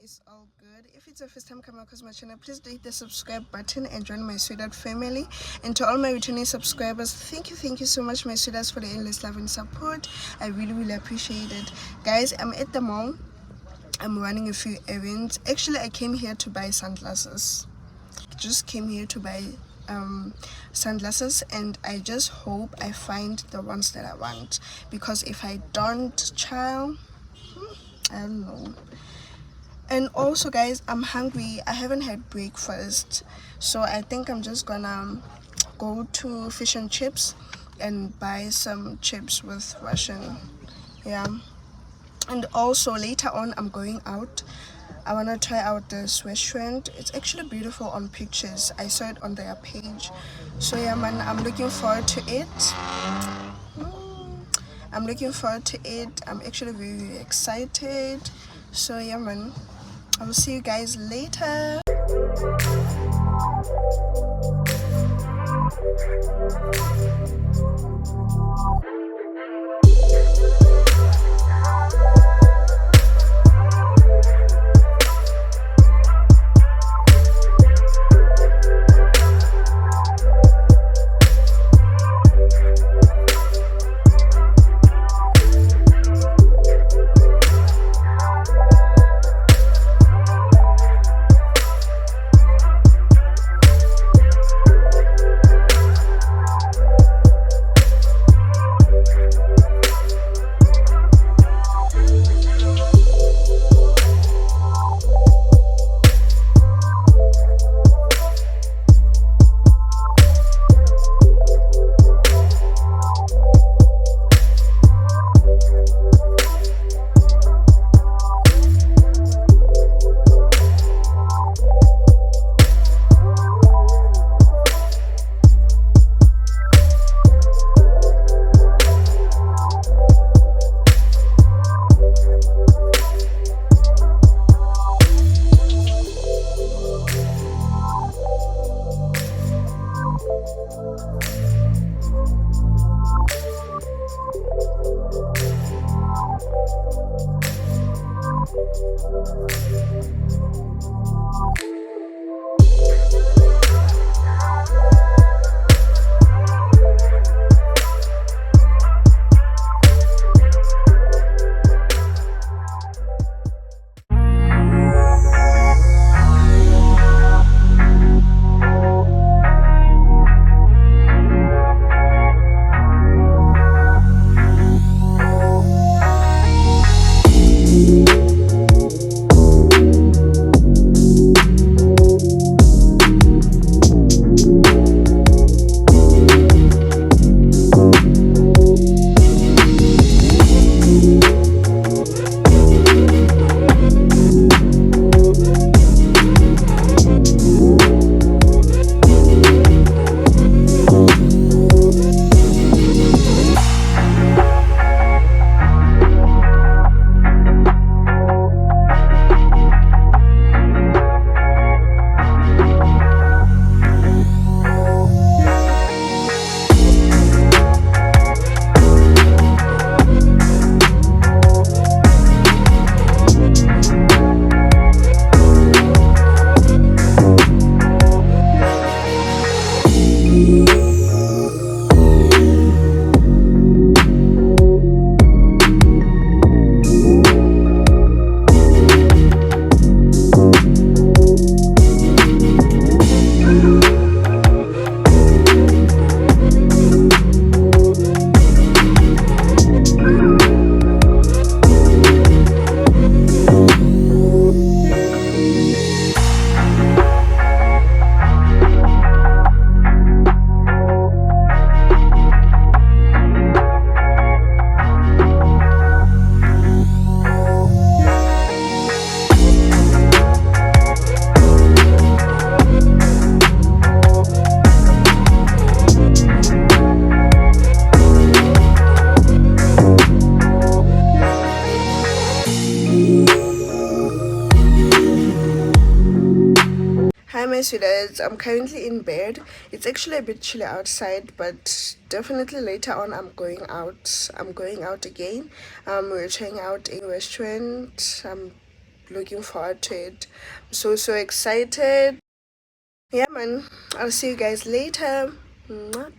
is all good. If it's your first time coming across my channel, please do hit the subscribe button and join my sweetheart family. And to all my returning subscribers, thank you so much, my sweethearts, for the endless love and support. I really appreciate it. Guys, I'm at the mall. I'm running a few errands. Actually, I came here to buy sunglasses. Just came here to buy sunglasses, and I just hope I find the ones that I want, because if I don't, child, I don't know. And also, guys, I'm hungry. I haven't had breakfast, so I think I'm just gonna go to Fish and Chips and buy some chips with Russian. Yeah. And also later on, I'm going out. I want to try out this restaurant. It's actually beautiful on pictures. I saw it on their page. So yeah, man, I'm looking forward to it. I'm looking forward to it. I'm actually very excited. So yeah, man, I will see you guys later. Hi, my sweethearts. I'm currently in bed. It's actually a bit chilly outside, but definitely later on I'm going out. I'm going out again. We're trying out a restaurant. I'm looking forward to it. I'm so excited. Yeah, man. I'll see you guys later. Mwah.